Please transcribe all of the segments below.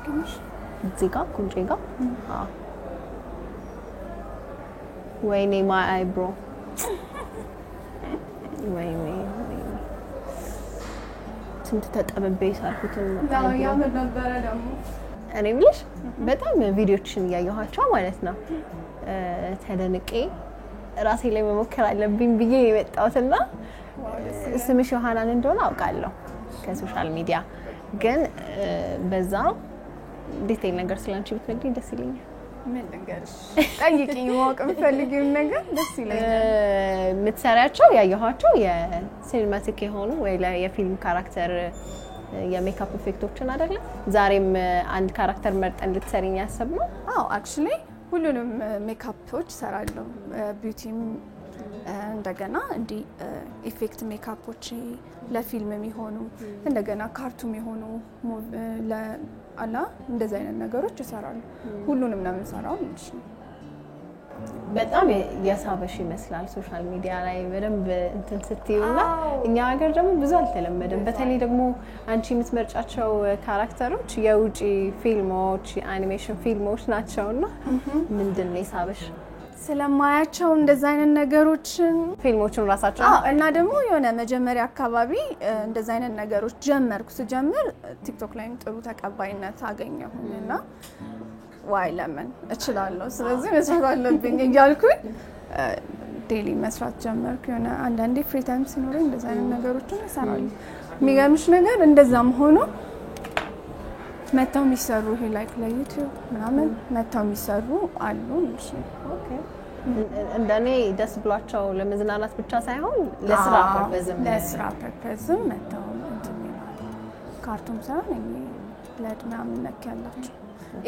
እስኪንሽ እዚጋ ኩንጬጋ ወይኔ ማይ አይብሮ ወይኔ ስንት ተጠበበ ይሳልኩት ነው ያምር ነበር ደግሞ እኔ ምልሽ በጣም ቪዲዮችን ያያያቸው ማለት ነው ተደንቄ ራሴ ላይ መሞከር አለብኝ ብዬ የመጣሁትና ስምሽ ዮሐናን እንደሆነ አውቃለሁ ከሶሻል ሚዲያ ግን በዛ ዲቴል ነገር ስላንቺ ብትነግሪኝ ደስ ይለኛል ምን ልንገርሽ ጠይቂኝ ማወቅ የምትፈልጊውን ነገር ደስ ይለኛል የምትሰሪያቸው ያያያቸው የሲኒማቲክ የሆኑ ወይ የፊልም ካራክተር የሜካፕ ኢፌክቶችን አይደለ ዛሬም አንድ ካራክተር መርጠን ልትሰሪኝ ያሰብነው አዎ አክቹሊ ሁሉንም ሜካፖች ሰራለሁ ቢዩቲም እንደገና እንዲ ኢፌክት ሜካፖች ለፊልም የሚሆኑ እንደገና ካርቱም የሆኑ ለአላ እንደዛ አይነት ነገሮች ይሰራሉ ሁሉንም ነው የምሰራው እንጂ በጣም ያሳበሽ ይመስላል ሶሻል ሚዲያ ላይ በደንብ እንትን ስትይውና እኛ ሀገር ደግሞ ብዙ አልተለመደም በተለይ ደግሞ አንቺ የምትመርጫቸው ካራክተሮች የውጪ ፊልሞች የአኒሜሽን ፊልሞች ናቸውና ምንድነው ያሳበሽ ስለማያቸው እንደዛ አይነት ነገሮችን ፊልሞቹን ራሳቸው እና ደግሞ የሆነ መጀመሪያ አካባቢ እንደዛ አይነት ነገሮች ጀመር ቲክቶክ ላይም ጥሩ ተቀባይነት አገኘሁኝና ዋይ ለምን እችላለሁ ስለዚህ መስራት አለብኝ እያልኩኝ ዴሊ መስራት ጀመርኩ የሆነ አንዳንዴ ፍሪ ታይም ሲኖረኝ እንደዛ አይነት ነገሮችን እሰራለሁ የሚገርምሽ ነገር እንደዛም ሆኖ መታው የሚሰሩ ይሄ ላይክ ለዩቲዩብ ምናምን መታው የሚሰሩ አሉ እንጂ ኦኬ እንደኔ ደስ ብሏቸው ለመዝናናት ብቻ ሳይሆን ለስራ ፐርፐዝም መታው እንትን ይላል ካርቱም ሳይሆን ብለድ ምናምን ነክ ያላቸው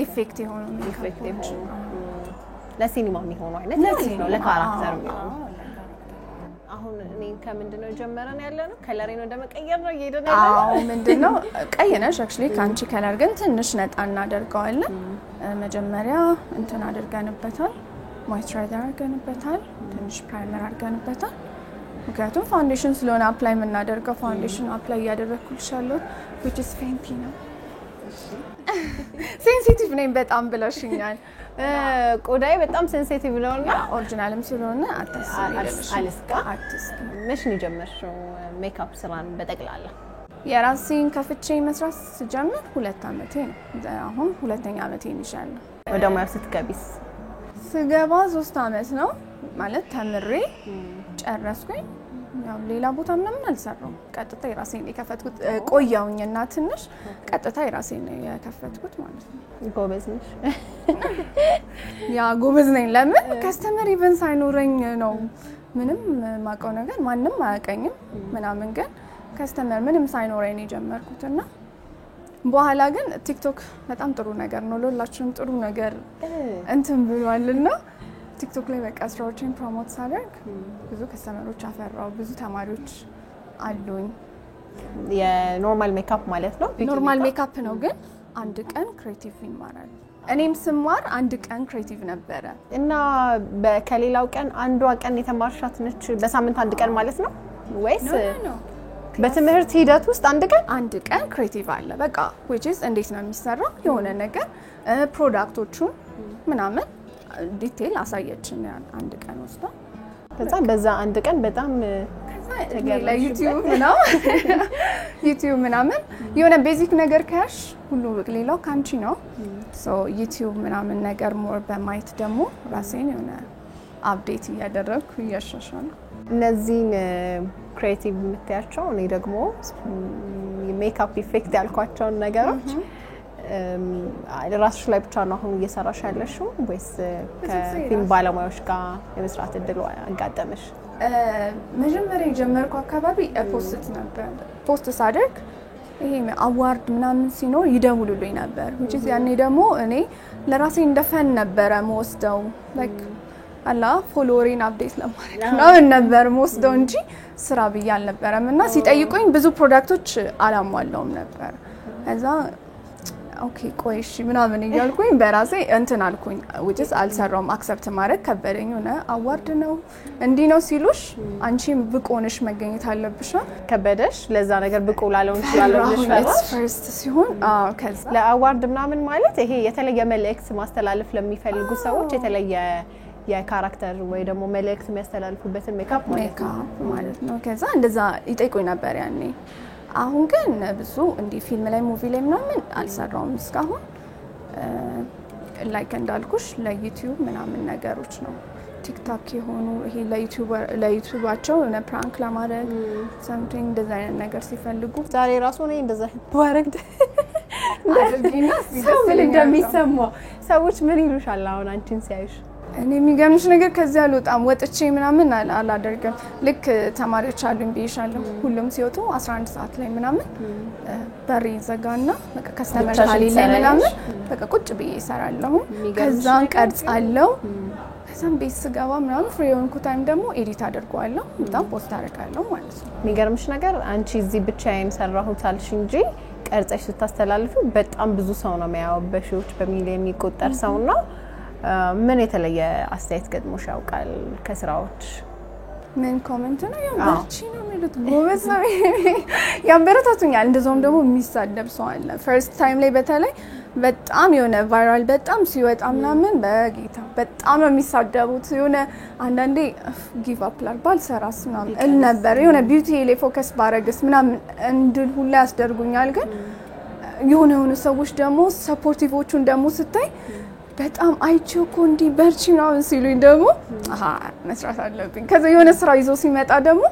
ኢፌክት የሆኑ ኢፌክቲቭ ለሲኒማ የሚሆኑ አይነት ነው ለካራክተር የሚሆኑ አሁን እኔ ከምንድነው ጀመረን ያለነው ከለሬን ወደ መቀየር ነው እየሄደን ያለነው አዎ ምንድነው ቀየነሽ አክቹሊ ካንቺ ከለር ግን ትንሽ ነጣ እናደርገዋለን መጀመሪያ እንትን አድርገንበታል ሞይስቸራይዘር አድርገንበታል ትንሽ ፕራይመር አድርገንበታል ምክንያቱም ፋውንዴሽን ስለሆነ አፕላይ የምናደርገው ፋውንዴሽን አፕላይ ያደረኩልሻለሁ which is fainty ነው ሴንሲቲቭ ነኝ በጣም ብለሽኛል ቆዳዬ በጣም ሴንሲቲቭ ነውና ኦሪጂናልም ስለሆነ አልስካ መች ነው ጀመርሽው ሜካፕ ስራን በጠቅላላ የራሴን ከፍቼ መስራት ስጀምር 2 አመቴ ነው አሁን 2ኛ አመቴን ይሻላል ወደ ሙያው ስትገቢስ ስገባ 3 አመት ነው ማለት ተምሬ ጨረስኩኝ ያው ሌላ ቦታ ምንም አልሰራም ቀጥታ የራሴን የከፈትኩት ቆያውኝና ትንሽ ቀጥታ የራሴን የከፈትኩት ማለት ነው ጎበዝ ነሽ ያ ጎበዝ ነኝ ለምን ከስተመር ኢቨን ሳይኖረኝ ነው ምንም ማቀው ነገር ማንንም አያቀኝም ምናምን ግን ከስተመር ምንም ሳይኖረኝ የጀመርኩትና በኋላ ግን ቲክቶክ በጣም ጥሩ ነገር ነው ለሁላችንም ጥሩ ነገር እንትን ብሏልና ቲክቶክ ላይ በቃ ስራዎችን ፕሮሞት ሳደርግ ብዙ ከስተመሮች አፈራው ብዙ ተማሪዎች አሉኝ የኖርማል ሜካፕ ማለት ነው ኖርማል ሜካፕ ነው ግን አንድ ቀን ክሬቲቭ ይማራል እኔም ስማር አንድ ቀን ክሬቲቭ ነበረ እና በከሌላው ቀን አንዷ ቀን የተማርሻት ነች በሳምንት አንድ ቀን ማለት ነው ወይስ በትምህርት ሂደት ውስጥ አንድ ቀን ክሬቲቭ አለ በቃ which is እንዴት ነው የሚሰራው የሆነ ነገር ፕሮዳክቶቹን ምናምን ዲቴል አሳየችን አንድ ቀን ወስዳ ከዛ በዛ አንድ ቀን በጣም ተገለ ዩቲዩብ ምናምን የሆነ ቤዚክ ነገር ካሽ ሁሉ ሌላው ካንቺ ነው ሶ ዩቲዩብ ምናምን ነገር ሞር በማይት ደግሞ ራሴን የሆነ አፕዴት ያደረኩ ያሻሻል እነዚህን ክሬቲቭ የምትያቸው እኔ ደግሞ ሜካፕ ኢፌክት ያልኳቸው ነገሮች ራስሽ ላይ ብቻ ነው አሁን እየሰራሽ ያለሽው ወይስ ከፊልም ባለሙያዎች ጋር የመስራት እድል አጋጠመሽ መጀመሪያ የጀመርኩ አካባቢ ፖስት ነበር ፖስት ሳደርግ ይሄ አዋርድ ምናምን ሲኖር ይደውሉልኝ ነበር which is ያኔ ደግሞ እኔ ለራሴ እንደፈን ነበር መወስደው like አላ ፎሎወሪን አፕዴት ለማድረግ ነው ነበር መወስደው እንጂ ስራ ብዬ አልነበረምና ሲጠይቁኝ ብዙ ፕሮዳክቶች አላሟላውም ነበር እዛ ኦኬ ቆይ እሺ ምናምን እያልኩኝ በራሴ እንትን አልኩኝ which አልሰራውም አክሰፕት ማድረግ ከበደኝ ሆነ አዋርድ ነው እንዲህ ነው ሲሉሽ አንቺም ብቁ ሆነሽ መገኘት አለብሽ ከበደሽ ለዛ ነገር ብቁ ላለው እንችላለን ፈርስት ሲሆን ከዛ ለአዋርድ ምናምን ማለት ይሄ የተለየ መልእክት ማስተላለፍ ለሚፈልጉ ሰዎች የተለየ የካራክተር ወይ ደግሞ መልእክት የሚያስተላልፉበትን ሜካፕ ማለት ነው ከዛ እንደዛ ይጠይቁኝ ነበር ያኔ አሁን ግን ብዙ እንዲ ፊልም ላይ ሙቪ ላይ ምናምን አልሰራውም እስካሁን ላይክ እንዳልኩሽ ለዩቲዩብ ምናምን ነገሮች ነው ቲክቶክ የሆኑ ይሄ ለዩቲዩባቸው እና ፕራንክ ለማድረግ something እንደዛ አይነት ነገር ሲፈልጉ ዛሬ ራሱ ነው እንደዛ ባረግ ምን እንደሚሰማው ሰዎች ምን ይሉሻል አሁን አንቺን ሲያዩሽ እኔ የሚገርምሽ ነገር ከዚህ አልወጣም ወጥቼ ምናምን አላደርግም ልክ ተማሪዎች አሉኝ ብዬሻለሁ ሁሉም ሲወጡ 11 ሰዓት ላይ ምናምን በሪ ዘጋና በቃ ከስተመር ላይ ምናምን በቃ ቁጭ ብዬ እሰራለሁ ከዛን ቀርጻለሁ ከዛን ቤት ስገባ ምናምን ፍሪ ሆንኩ ታይም ደግሞ ኤዲት አደርጋለሁ በጣም ፖስት አደርጋለሁ ማለት ነው የሚገርምሽ ነገር አንቺ እዚህ ብቻዬን ሰራሁት አልሽ እንጂ ቀርጸሽ ስታስተላልፉ በጣም ብዙ ሰው ነው የሚያወበሽዎች በሚሊዮን የሚቆጠር ሰውና ምን የተለየ አስተያየት ገጥሞሽ ያውቃል ከስራዎች ምን ኮሜንት ነው ያንቺ ነው ማለት ጎበዝ ነው ያንበረታቱኛል እንደዛውም ደግሞ የሚሳደብ ሰው አለ ፈርስት ታይም ላይ በተለይ በጣም የሆነ ቫይራል በጣም ሲወጣ ምናምን በጌታ በጣም ነው የሚሳደቡት የሆነ አንዳንዴ ጊቭ አፕ ባልሰራስ ምናምን ነበር የሆነ ቢዩቲ ላይ ፎከስ ባረግስ ምናምን እንድል ሁላ ያስደርጉኛል ግን የሆነ ሰዎች ደግሞ ሰፖርቲቮቹን ደግሞ ስታይ በጣም አይቼው እኮ እንዲ በርቺ ነው ሲሉኝ ደግሞ መስራት አለብኝ ከዛ የሆነ ስራ ይዞ ሲመጣ ደግሞ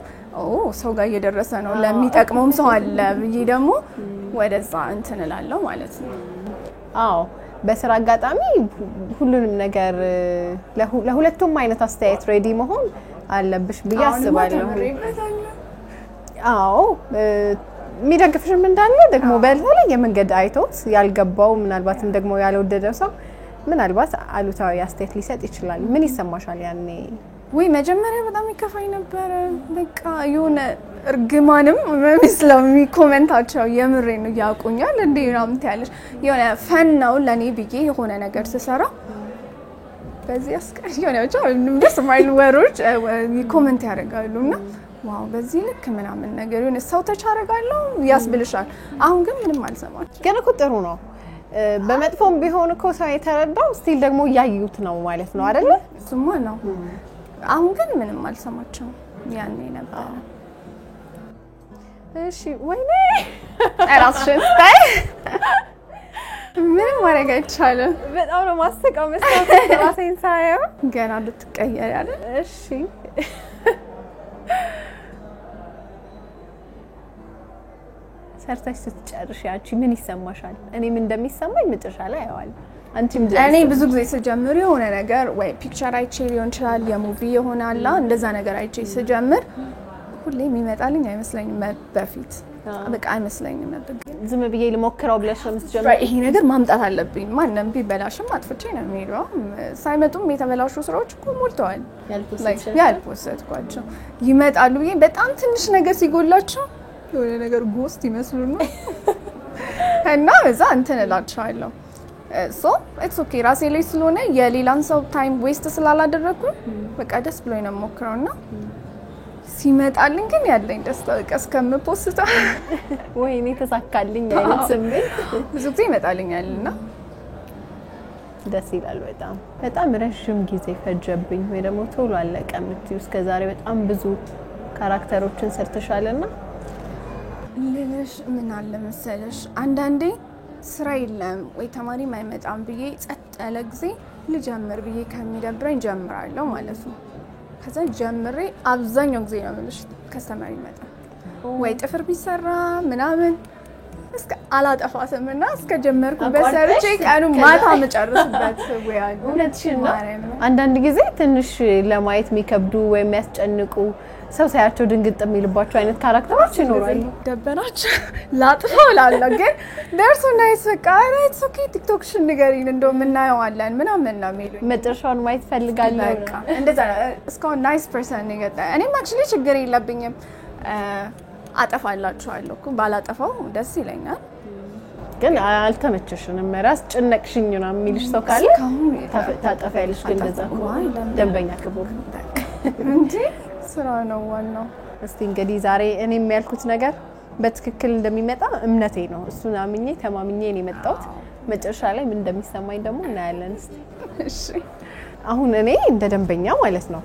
ሰው ጋር እየደረሰ ነው ለሚጠቅመውም ሰው አለ ብዬ ደግሞ ወደዛ እንትን እላለሁ ማለት ነው አዎ በስራ አጋጣሚ ሁሉንም ነገር ለሁለቱም አይነት አስተያየት ሬዲ መሆን አለብሽ ብዬ አስባለሁ አዎ የሚደግፍሽም እንዳለ ደግሞ በተለየ መንገድ አይቶት ያልገባው ምናልባትም ደግሞ ያልወደደው ሰው ምናልባት አሉታዊ አስተያየት ሊሰጥ ይችላል ምን ይሰማሻል ያኔ ወይ መጀመሪያ በጣም ይከፋኝ ነበር በቃ የሆነ እርግማንም መስለው ኮሜንታቸው የምሬ ነው ያቁኛል እንዴ ምናምን ታያለሽ የሆነ ፈን ነው ለኔ ብዬ የሆነ ነገር ስሰራ በዚህ አስቀር የሆነ ብቻ ደስ ማይል ወሮች ኮሜንት ያደርጋሉና ዋው በዚህ ልክ ምናምን ነገር የሆነ ሰው ተቻረጋለሁ ያስብልሻል አሁን ግን ምንም አልሰማች ግን እኮ ጥሩ ነው በመጥፎም ቢሆን እኮ ሰው የተረዳው ስቲል ደግሞ ያዩት ነው ማለት ነው አይደል እሱማ ነው አሁን ግን ምንም አልሰማችም ያኔ ነበር እሺ ወይኔ እራስሽን ስታይ ምንም ማድረግ አይቻልም በጣም ነው ማስተቃው መስራት ራሴን ሳየው ገና ልትቀየር ያለ እሺ ሰርተሽ ስትጨርሽ ያቺ ምን ይሰማሻል እኔም እንደሚሰማኝ መጨረሻ ላይ ያዋል አንቺም እኔ ብዙ ጊዜ ስጀምር የሆነ ነገር ወይ ፒክቸር አይቼ ሊሆን ይችላል የሙቪ ይሆናል እንደዛ ነገር አይቼ ስጀምር ሁሌ የሚመጣልኝ አይመስለኝም በፊት በቃ አይመስለኝም ነበር ዝም ብዬ ልሞክረው ብለሽ መስጀምር ይሄ ነገር ማምጣት አለብኝ ማንንም ቢበላሽም አጥፍቼ ነው የሚሄደው ሳይመጡም የተበላሹ ስራዎች እኮ ሞልተዋል ያልፖስትኳቸው ይመጣሉ ብዬ በጣም ትንሽ ነገር ሲጎላቸው የሆነ ነገር ጎስት ይመስሉና እና በዛ እንትን እላቸዋለሁ ሶ ኢትስ ኦኬ ራሴ ላይ ስለሆነ የሌላን ሰው ታይም ዌስት ስላላደረኩ በቃ ደስ ብሎኝ ነው ሞክረውና ሲመጣልኝ ግን ያለኝ ደስታ እስከምፖስታ ወይኔ ተሳካልኝ አይነት ስሜት ብዙ ጊዜ ይመጣልኛልና ደስ ይላል በጣም ረጅም ጊዜ ፈጀብኝ ወይ ደግሞ ቶሎ አለቀ የምትይው እስከዛሬ በጣም ብዙ ካራክተሮችን ሰርተሻልና ለነሽ ምን አለ መሰለሽ አንዳንዴ ስራ የለም ወይ ተማሪ ማይመጣም ብዬ ጸጥ ያለ ጊዜ ልጀምር ብዬ ከሚደብረኝ ጀምራለሁ ማለት ነው ከዛ ጀምሬ አብዛኛው ጊዜ ነው ምንሽ ከስተመር ይመጣ ወይ ጥፍር ቢሰራ ምናምን እስከ አላጠፋትምና እስከ ጀመርኩ በሰርቼ ቀኑ ማታ መጨረስበት ወይ እውነትሽና አንዳንድ ጊዜ ትንሽ ለማየት የሚከብዱ ወይ የሚያስጨንቁ ሰው ሳያቸው ድንግጥ የሚልባቸው አይነት ካራክተሮች ይኖራሉ ደበናቸው ላጥፋው ላላ ግን ደርሶ ናይስ በቃ ራይት ኦኬ ቲክቶክሽን ንገሪን እንደው ምናየዋለን ምናምን ነው የሚሉኝ መጨረሻውን ማየት ፈልጋለሁ በቃ እንደዛ እስካሁን ናይስ ፐርሰን ነገጣ እኔም አክቹሊ ችግር የለብኝም አጠፋላችኋለሁ እኮ ባላጠፋው ደስ ይለኛል ግን አልተመቸሽንም ራስ ጭነቅሽኝ ነው የሚልሽ ሰው ካለ ታጠፋለሽ ግን እንደዛ ደንበኛ ክቡር እንዴ ስራ ነው ዋናው እስቲ እንግዲህ ዛሬ እኔም ያልኩት ነገር በትክክል እንደሚመጣ እምነቴ ነው እሱን አምኜ ተማምኜ እኔ መጣሁት መጨረሻ ላይ ምን እንደሚሰማኝ ደግሞ እናያለን እስቲ እሺ አሁን እኔ እንደ ደንበኛ ማለት ነው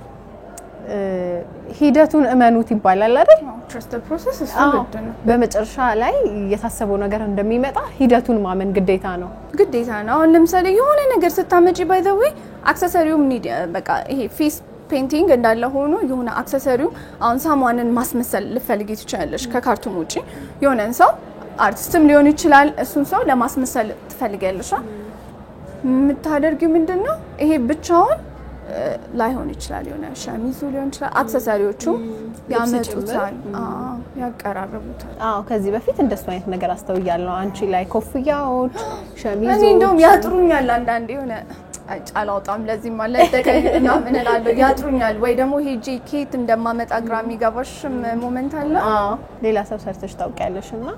ሂደቱን እመኑት ይባላል አይደል trust the process is በመጨረሻ ላይ የታሰበው ነገር እንደሚመጣ ሂደቱን ማመን ግዴታ ነው አሁን ለምሳሌ የሆነ ነገር ስታመጪ by the way አክሰሰሪውም ኒድ በቃ ይሄ ፌስ ፔንቲንግ እንዳለ ሆኖ የሆነ አክሰሰሪው አሁን ሳማንን ማስመሰል ልፈልጊ ትችላለሽ ከካርቱም ውጪ የሆነን ሰው አርቲስትም ሊሆን ይችላል እሱን ሰው ለማስመሰል ትፈልጊያለሽ የምታደርጊው ምንድነው ይሄ ብቻውን ላይሆን ይችላል የሆነ ሻሚዙ ሊሆን ይችላል አክሰሰሪዎቹ ያመጡታል ያቀራረቡታል ከዚህ በፊት እንደሱ አይነት ነገር አስተውያለሁ አንቺ ላይ ኮፍያዎች ሻሚዞች እኔ እንደውም ያጥሩኛል አንዳንዴ የሆነ አጫላውጣም ለዚህ ማለት ደቀና ምን እላለሁ ያጥሩኛል ወይ ደግሞ ሄጂ ኬት እንደማመጣ ግራሚ ጋባሽ ሞመንት አለ ሌላ ሰው ሰርተሽ ታውቂያለሽና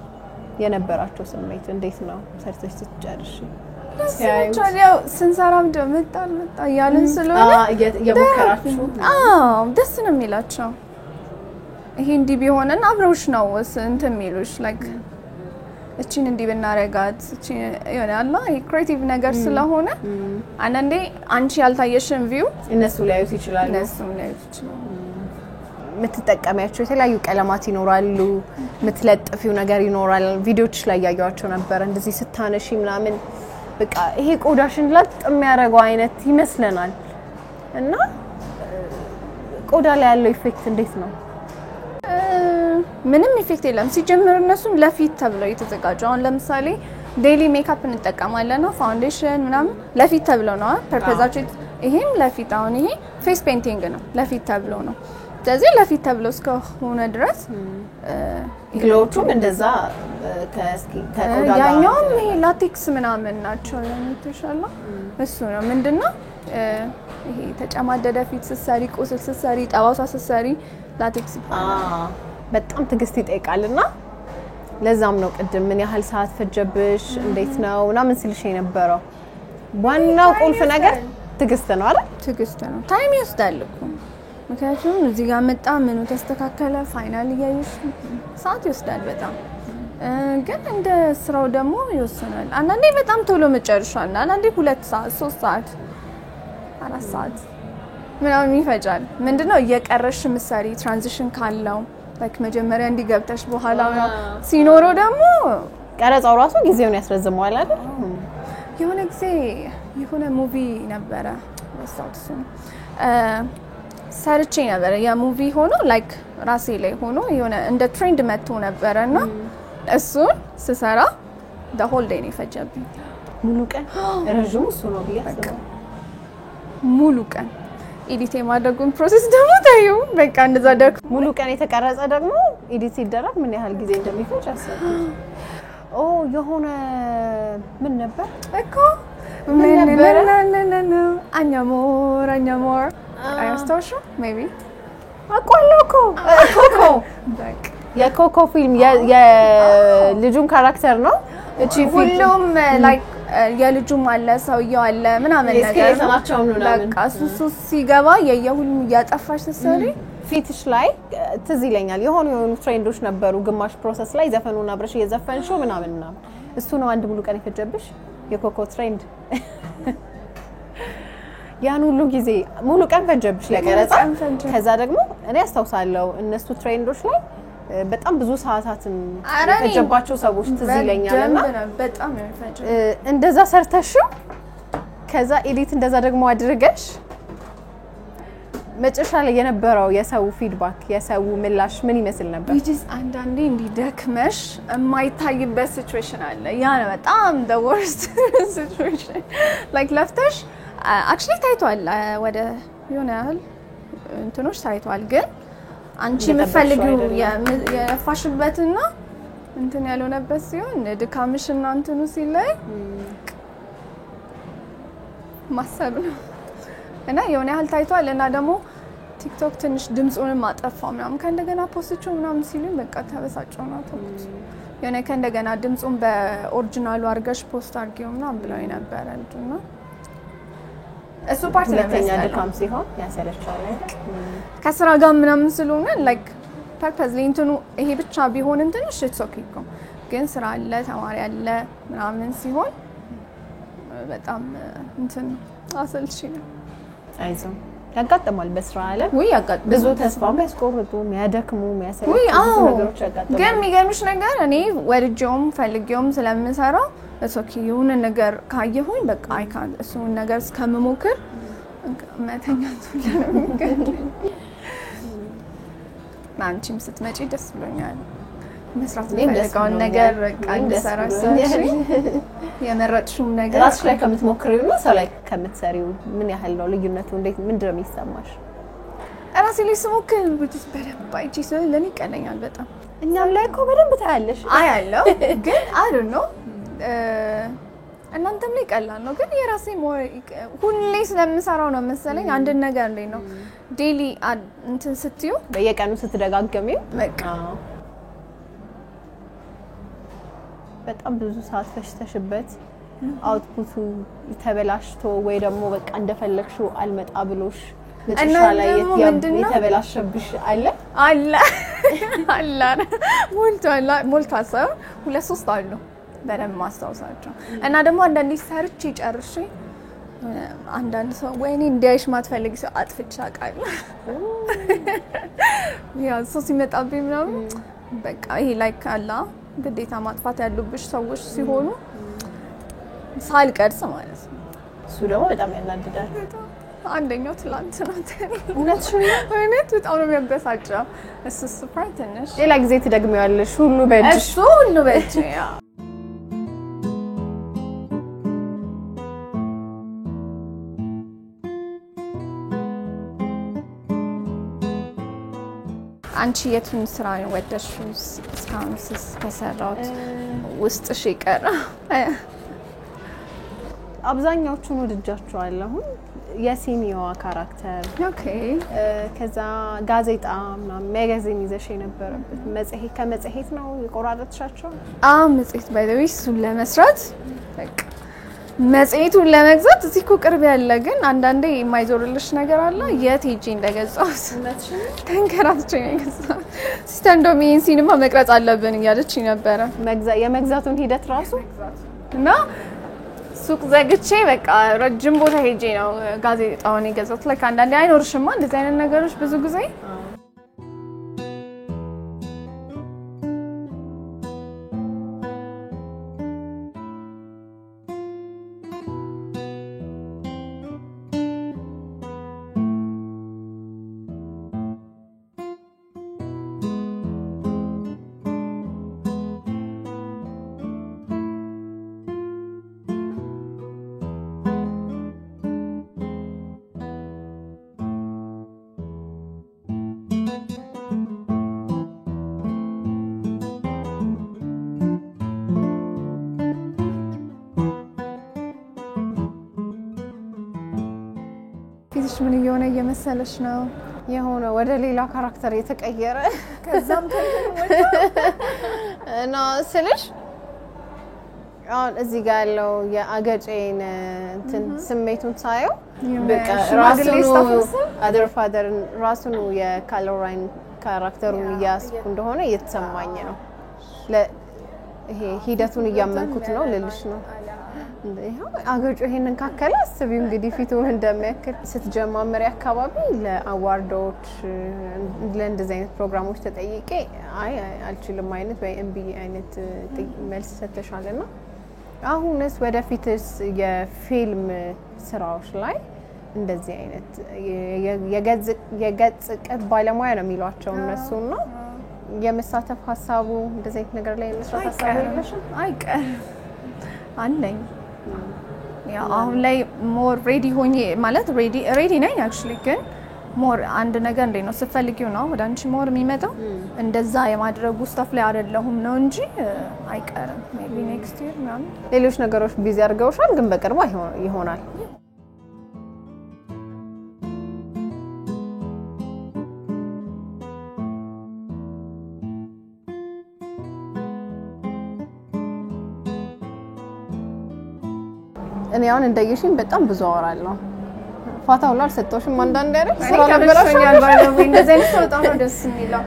የነበራቸው ስሜት እንዴት ነው ሰርተሽ ስትጨርሺ ያው ስንሰራም ደምጣ ያለን ስለሆነ የሞከራችሁ ደስ ነው የሚላቸው ይሄ እንዲህ ቢሆነን አብረውሽ ነው እንትን የሚሉሽ ላይክ እቺን እንዲህ ብናረጋት እቺ ይሆናል ይሄ ክሬቲቭ ነገር ስለሆነ አንዳንዴ አንቺ ያልታየሽን ቪው እነሱ ሊያዩት ይችላሉ ምትጠቀሚያቸው የተለያዩ ቀለማት ይኖራሉ ምትለጥፊው ነገር ይኖራል ቪዲዮዎች ላይ ያያያቸው ነበር እንደዚህ ስታነሺ ምናምን በቃ ይሄ ቆዳሽን ለጥ የሚያረጋው አይነት ይመስለናል እና ቆዳ ላይ ያለው ኢፌክት እንዴት ነው ምንም ኢፌክት የለም ሲጀምር እነሱም ለፊት ተብለው የተዘጋጁ አሁን ለምሳሌ ዴይሊ ሜካፕ እንጠቀማለን ነው ፋውንዴሽን ምናምን ለፊት ተብለው ነው ፐርፐዛቸው ይሄም ለፊት አሁን ይሄ ፌስ ፔንቲንግ ነው ለፊት ተብለው ነው ስለዚህ ለፊት ተብለው እስከሆነ ድረስ ግሎቹም እንደዛ ከቆዳ ያኛው ይሄ ላቴክስ ምናምን ናቸው የሚተሻለው እሱ ነው ምንድነው ይሄ ተጨማደደ ፊት ስሰሪ ቁስል ስሰሪ ጠባሳ ስሰሪ ላቴክስ በጣም ትግስት ይጠይቃልና ለዛም ነው ቅድም ምን ያህል ሰዓት ፈጀብሽ እንዴት ነው እና ምን ስልሽ የነበረው ዋናው ቁልፍ ነገር ትግስት ነው አይደል ትግስት ነው ታይም ይወስዳል እኮ ምክንያቱም እዚህ ጋር መጣ ምኑ ተስተካከለ ፋይናል ያይሽ ሰዓት ይወስዳል በጣም ግን እንደ ስራው ደግሞ ይወስናል አንዳንዴ በጣም ቶሎ መጨረሻና አንዳንዴ 2 ሰዓት 3 ሰዓት 4 ሰዓት ምናምን ይፈጃል ምንድነው እየቀረሽ ምሳሪ ትራንዚሽን ካለው ላይክ መጀመሪያ እንዲገብተሽ በኋላ ሲኖሮ ደግሞ ቀረጻው ራሱ ጊዜውን ያስረዝመዋል አይደል የሆነ ጊዜ የሆነ ሙቪ ነበረ ወሳውትሱ ሰርቼ ነበር ያ ሙቪ ሆኖ ላይክ ራሴ ላይ ሆኖ የሆነ እንደ ትሬንድ መጥቶ ነበርና እሱን ስሰራ the whole day ነው ፈጀብኝ ሙሉ ቀን ረጅሙ እሱ ነው ቢያስብ ሙሉ ቀን ኤዲት የማድረጉን ፕሮሰስ ደግሞ ታዩ በቃ እንደዛ ደክ ሙሉ ቀን የተቀረጸ ደግሞ ኤዲት ሲደረግ ምን ያህል ጊዜ እንደሚፈጅ አሰብኩ የሆነ ምን ነበር እኮ ምን ነበር አኛሞር አይስታውሽ ሜቢ አቋለኮ ኮኮ በቃ የኮኮ ፊልም የልጁን ካራክተር ነው እቺ ሁሉም ላይክ የልጁም አለ ሰውየው አለ ምናምን ነገር በቃ እሱ ሲገባ የየሁሉም ያጠፋሽ ተሰሪ ፊትሽ ላይ ትዝ ይለኛል የሆኑ ትሬንዶች ነበሩ ግማሽ ፕሮሰስ ላይ ዘፈኑን አብረሽ የዘፈንሽው ምናምን እሱ ነው አንድ ሙሉ ቀን ይፈጀብሽ የኮኮ ትሬንድ ያን ሁሉ ጊዜ ሙሉ ቀን ፈጀብሽ ለቀረጻ ከዛ ደግሞ እኔ አስተውሳለሁ እነሱ ትሬንዶች ላይ በጣም ብዙ ሰዓታትን ፈጀባቸው ሰዎች ትዝ ይለኛልና በጣም ያፈጀ እንደዛ ሰርተሽ ከዛ ኤዲት እንደዛ ደግሞ አድርገሽ መጨረሻ ላይ የነበረው የሰው ፊድባክ የሰው ምላሽ ምን ይመስል ነበር which አንዳንዴ እንዲደክመሽ የማይታይበት ሲቹዌሽን አለ ያ ነው በጣም the worst situation like ለፍተሽ actually ታይቷል ወደ የሆነ ያህል እንትኖች ታይቷል ግን አንቺ የምትፈልጊው የፋሽበትና እንትን ያልሆነበት ሲሆን ድካምሽና እንትኑ ሲላይ ማሰብ ነው እና የሆነ ያህል ታይቷል እና ደግሞ ቲክቶክ ትንሽ ድምጹንም አጠፋው ምናምን ከእንደገና ፖስቶቹ ምናምን ሲሉኝ በቃ ተበሳጨው ነው ተውኩት የሆነ ከእንደገና ድምጹን በኦሪጂናሉ አድርገሽ ፖስት አድርጊው ምናምን ብለው ነበር እና እሱ ፓርት ሁለተኛ ድካም ሲሆን ያሰለቻል ከስራ ጋር ምናምን ስለሆነ ላይክ ፐርፐዝሊ እንትኑ ይሄ ብቻ ቢሆን እንትንሽ ኢትስ ኦኬ እኮ ግን ስራ አለ ተማሪ አለ ምናምን ሲሆን በጣም እንትን አሰልቺ ነው አይዞህ ያጋጥማል በስራ አለ ወይ ያጋጥማል ብዙ ተስፋ የሚያስቆርጡ የሚያደክሙ የሚያሰለቹ ብዙ ነገሮች ያጋጥማሉ ግን የሚገርምሽ ነገር እኔ ወድጄውም ፈልጌውም ስለምሰራ እሶኪ የሆነ ነገር ካየሁኝ በቃ አይካን እሱን ነገር እስከምሞክር መተኛቱ ለምን አንቺም ስትመጪ ደስ ብሎኛል መስራት የምፈልገውን ነገር በቃ እንድሰራሽ የመረጥሽው ነገር ራስሽ ላይ ከምትሞክሪው ነው ሰው ላይ ከምትሰሪው ምን ያህል ነው ልዩነቱ እንዴት ምንድን ነው የሚሰማሽ ራሴ ላይ ስሞክር ብቻ በደንብ አይቼ ስለ ለኔ ቀለኛል በጣም እኛም ላይ እኮ በደንብ ታያለሽ አያለው ግን አይ ዶንት ኖ እናንተም ላይ ቀላል ነው ግን የራሴ ሁሌ ስለምሰራው ነው መሰለኝ አንድ ነገር እንዴ ነው ዴሊ እንትን ስትዩ በየቀኑ ስትደጋገሚው በቃ በጣም ብዙ ሰዓት ፈሽተሽበት አውትፑቱ ተበላሽቶ ወይ ደግሞ በቃ እንደፈለግሽው አልመጣ ብሎሽ እና ላይ የተበላሽብሽ አለ ሞልቷል ሁለት ሶስት አሉ በደንብ ማስታወሳቸው እና ደግሞ አንዳንዴ ሰርቼ ጨርሼ አንዳንድ ሰው ወይኔ እንዲያይሽ ማትፈልጊ ሰው አጥፍቻ ቃል ያ ሰው ሲመጣብኝ ምናምን በቃ ይሄ ላይክ አላ ግዴታ ማጥፋት ያሉብሽ ሰዎች ሲሆኑ ሳልቀርጽ ማለት ነው እሱ ደግሞ በጣም ያናድዳል አንደኛው ትላንት ነው እውነት በጣም ነው የሚያበሳጨው እሱ ሱፐርትንሽ ሌላ ጊዜ ትደግሚዋለሽ ሁሉ በእጅ ያ አንቺ የቱን ስራ ወደድሽው እስካሁን ከሰራሁት ውስጥሽ ይቀር አብዛኛዎቹን ወድጃቸዋለሁ የሲኒዮዋ ካራክተር ኦኬ ከዛ ጋዜጣ ምናምን ማጋዚን ይዘሽ የነበረበት መጽሔት ከመጽሔት ነው የቆራረጥሻቸው መጽሔት ባይ ዘ ዌይ እሱን ለመስራት በቃ መጽሔቱን ለመግዛት እዚህ እኮ ቅርብ ያለ ግን አንዳንዴ የማይዞርልሽ ነገር አለ የት ሄጄ እንደገዛሁት ተንከራትቼ ነው የገዛሁት ሲስተር እንደውም ይሄን ሲኒማ መቅረጽ አለብን እያለችኝ ነበረ የመግዛቱን ሂደት ራሱ እና ሱቅ ዘግቼ በቃ ረጅም ቦታ ሄጄ ነው ጋዜጣውን የገዛሁት like አንዳንዴ አይኖርሽማ እንደዚህ አይነት ነገሮች ብዙ ጊዜ ፊትሽ ምን እየሆነ እየመሰለሽ ነው የሆነ ወደ ሌላ ካራክተር የተቀየረ ከዛም እና ስልሽ አሁን እዚህ ጋር ያለው የአገጬን እንትን ስሜቱን ሳየው በቃ አደር ፋደር ራሱን የካሎራይን ካራክተሩን ያስኩ እንደሆነ እየተሰማኝ ነው ይሄ ሂደቱን እያመንኩት ነው ልልሽ ነው ይሄው አገጩ ይሄንን ካከለ አስቢው እንግዲህ ፊቱ እንደሚያክል ስትጀማመሪ አካባቢ ለአዋርዶች ለእንደዚህ አይነት ፕሮግራሞች ተጠይቄ አይ አልችልም አይነት ወይ ኤምቢ አይነት መልስ ሰተሻልና አሁንስ ወደፊትስ የፊልም ስራዎች ላይ እንደዚህ አይነት የገጽ ቅጥ ባለሙያ ነው የሚሏቸው እነሱና የመሳተፍ ሐሳቡ እንደዚህ አይነት ነገር ላይ መስራት ሐሳቡ የለሽም አይቀር አለኝ ያ አሁን ላይ ሞር ሬዲ ሆኜ ማለት ሬዲ ነኝ actually ግን ሞር አንድ ነገር እንደ ነው ስፈልጊው ነው ወደ አንቺ ሞር የሚመጣው እንደዛ የማድረጉ ስታፍ ላይ አይደለሁም ነው እንጂ አይቀርም ሜቢ ኔክስት ይር ምናምን ሌሎች ነገሮች ቢዚ አድርገውሻል ግን በቅርቡ ይሆናል እኔ አሁን እንደየሽኝ በጣም ብዙ አወራለሁ ፋታ ሁሉ አልሰጠሽም አንዳንዴ አይደል ስራ ነበረኛል ባይዘው እንደዚህ አይነት ሰው በጣም ነው ደስ የሚለው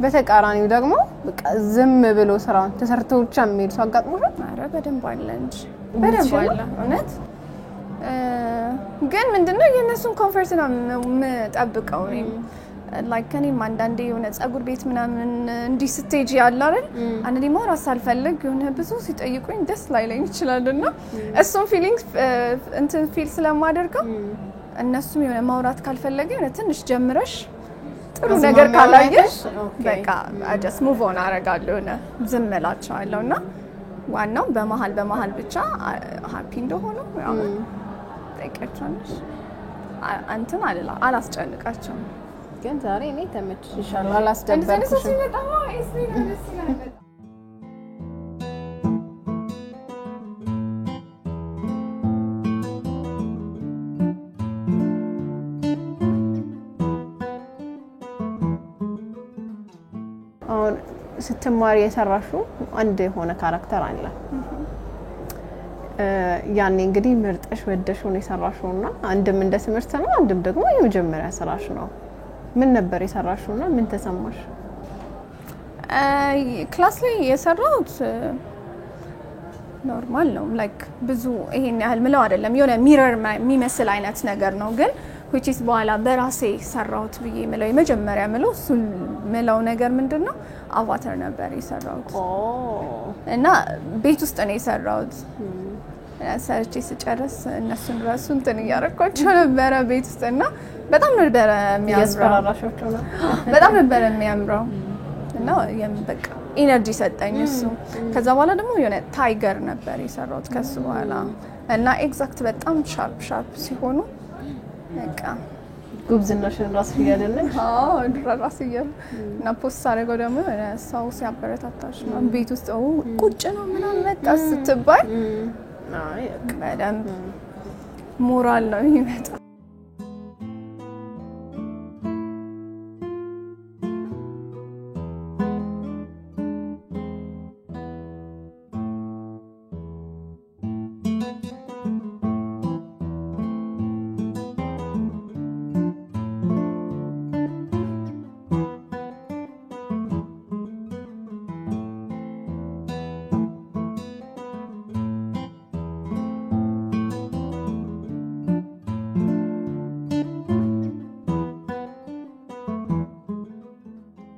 በተቃራኒው ደግሞ በቃ ዝም ብሎ ስራውን ተሰርቶ ብቻ የሚል ሰው አጋጥሞሻል? ኧረ በደንብ አለ እንጂ በደንብ አለ እውነት ግን ምንድነው የነሱን ኮንፈርት ነው የምጠብቀው ላይክ እኔም አንዳንዴ የሆነ ጸጉር ቤት ምናምን እንዲህ ስቴጅ ያለ አይደል አንዴ ማውራት ሳልፈልግ የሆነ ብዙ ሲጠይቁኝ ደስ ላይለኝ ይችላልና እሱን ፊሊንግስ እንትን ፊል ስለማደርገው እነሱም የሆነ ማውራት ካልፈለገ የሆነ ትንሽ ጀምረሽ ጥሩ ነገር ካላየሽ በቃ just move on አረጋለሁ እና ዝም እላቸዋለሁና ዋናው በመሃል ብቻ ሃፒ እንደሆኑ ያው ጠይቃቸዋለሽ አንተም አላስጨንቃቸውም ግን ዛሬ እኔ ተመችሽሻል አላስደበርኩሽም አሁን ስትማሪ የሰራሽው አንድ የሆነ ካራክተር አለ ያኔ እንግዲህ ምርጥሽ ወደሽ ሆነ የሰራሽውና አንድም እንደ ትምህርት ነው አንድም ደግሞ የመጀመሪያ ስራሽ ነው ምን ነበር የሰራሽውና ምን ተሰማሽ ክላስ ላይ የሰራሁት ኖርማል ነው ላይክ ብዙ ይሄን ያህል ምለው አይደለም የሆነ ሚረር የሚመስል አይነት ነገር ነው ግን which is በኋላ በራሴ ሰራሁት ብዬ ምለው የመጀመሪያ ምለው እሱ ምለው ነገር ምንድነው አቫታር ነበር የሰራሁት እና ቤት ውስጥ ነው የሰራሁት ሰርቼ ስጨርስ እነሱን ራሱ እንትን ያረኳቸው ነበር ቤት ውስጥና በጣም ነበር የሚያስፈራራሻቸው ነው በጣም ነበር የሚያምረው እና በቃ ኢነርጂ ሰጠኝ እሱ ከዛ በኋላ ደግሞ የሆነ ታይገር ነበር የሰራሁት ከሱ በኋላ እና ኤግዛክት በጣም ሻርፕ ሲሆኑ በቃ ጉብዝናሽን ራስ ይያደልሽ ራስ ይያል እና ፖስት አደረገው ደግሞ ሰው ሲያበረታታሽ ነው ቤት ውስጥ ቁጭ ነው ምናምን በቃ ስትባይ አይ በደንብ ሞራል ነው የሚመጣው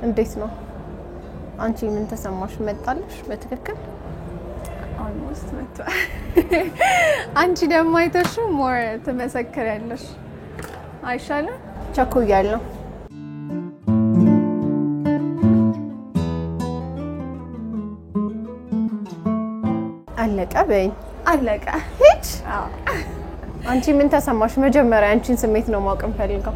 እንዴት ነው አንቺ ምን ተሰማሽ መጣልሽ በትክክል almost መጣ አንቺ ደግሞ አይተሽ ሞር ተመሰከረልሽ አይሻልም ቸኩያለሁ አለቀ በይ አለቀ ሂድ አንቺ ምን ተሰማሽ መጀመሪያ አንቺን ስሜት ነው ማወቅ እንፈልገው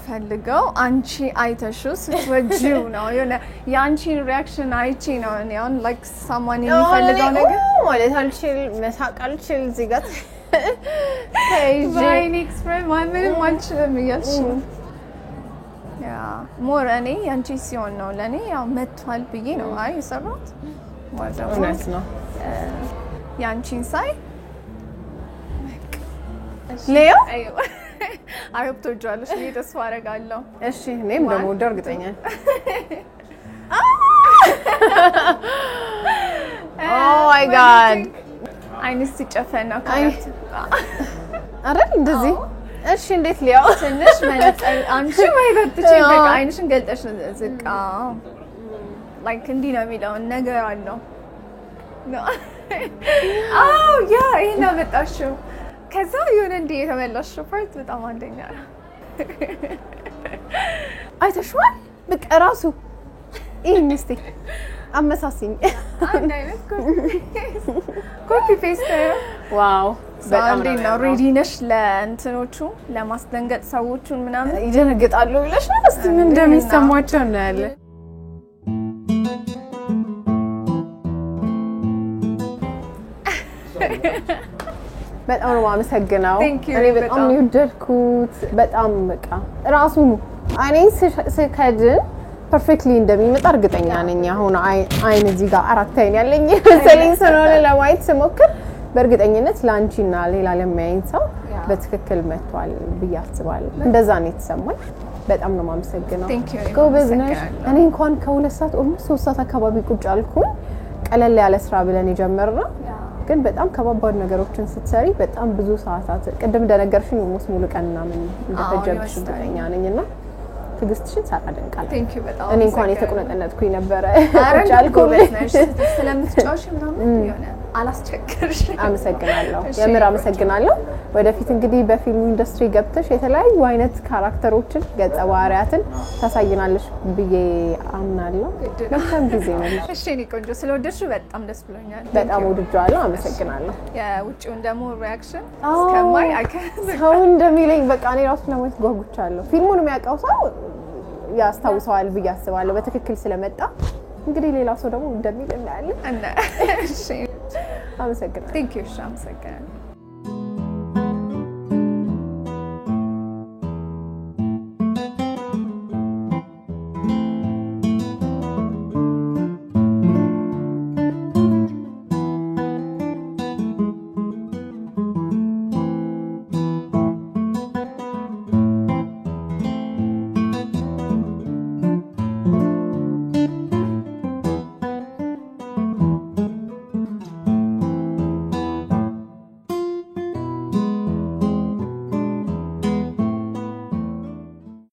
ፈልገው አንቺ አይተሹ ስትወጂው ነው የሆነ ያንቺ ሪአክሽን አይቺ ነው አሁን ላይክ someone የሚፈልገው ነገር ማለት አልችል መሳቅ አልችል ዝጋት ባይን ኤክስፕሬስ ምንም አልችልም እያልሽ ያ ሞር እኔ ያንቺ ሲሆን ነው ለኔ ያው መጥቷል ብዬ ነው አይ ሰራት ማለት ነው ያንቺን ሳይ ሌዮ I hope to join you this faragallo. እሺ እኔም ደግሞ እርግጠኛ Oh my god አይንስ ሲጨፈና ካት አይደል እንደዚህ እሺ እንዴት ሊያው ትንሽ ማለት አንቺ ወይ ወጥቼ በቃ አይንሽን ገልጠሽ ዝቃ like እንዲህ ነው የሚለው ነገር አለው Oh yeah ይሄን አመጣሽው ከዛ የሆነ እንዴ የተመለሽው ፓርት በጣም አንደኛ አይተሽዋል በቃ ራሱ ይሄን እስቲ አመሳሲኝ አንድ አይነት ኮፒ ፔስት ዋው በጣም ነው ሬዲ ነሽ ለእንትኖቹ ለማስደንገጥ ሰዎቹን ምናምን ይደነግጣሉ ብለሽ ነው እስቲ ምን እንደሚሰማቸው ነው ያለ በጣም ነው ማመሰግነው እኔ በጣም ነው የወደድኩት በጣም በቃ ራሱ እኔ ስከድን ፐርፌክትሊ እንደሚመጣ እርግጠኛ ነኝ አሁን አይን እዚህ ጋር አራት አይን ያለኝ መሰለኝ ስለሆነ ለማየት ስሞክር በእርግጠኝነት ላንቺና ሌላ ለማየን ሰው በትክክል መጥቷል ብዬ አስባለሁ እንደዛ ነው የተሰማኝ በጣም ነው ማመሰግነው ጎበዝ ነሽ እኔ እንኳን ከ2 ሰዓት ኦልሞስት 3 ሰዓት አካባቢ ቁጭ አልኩኝ ቀለል ያለ ስራ ብለን የጀመርነው ግን በጣም ከባባድ ነገሮችን ስትሰሪ በጣም ብዙ ሰዓታት ቅድም እንደነገርሽኝ ኦልሞስት ሙሉ ቀንና ምን እንደፈጀብሽ እርግጠኛ ነኝና ትግስትሽን ሳላደንቃለሁ ቴንክ ዩ በጣም እኔ እንኳን የተቆነጠነጥኩኝ ነበር አረጃልኩኝ ስለምትጫወሽ ምናምን ይሆነ አላስቸገርሽ አመሰግናለሁ የምር አመሰግናለሁ ወደፊት እንግዲህ በፊልም ኢንደስትሪ ገብተሽ የተለያዩ አይነት ካራክተሮችን ገጸ ባህሪያትን ታሳይናለሽ ብዬ አምናለሁ መልካም ጊዜ ነው እሺ እኔ ቆንጆ ስለወደድሽ በጣም ደስ ብሎኛል በጣም ወድጃለሁ አመሰግናለሁ የውጪውን ደግሞ ሪአክሽን እስከማይ ሰው እንደሚለኝ በቃ እኔ ራሱ ለማየት ጓጉቻለሁ ፊልሙን የሚያውቀው ሰው ያስታውሰዋል ብዬ አስባለሁ በትክክል ስለመጣ እንግዲህ ሌላው ሰው ደግሞ እንደሚል እናያለን እሺ አመሰግናለሁ ቴንክ ዩ አመሰግናለሁ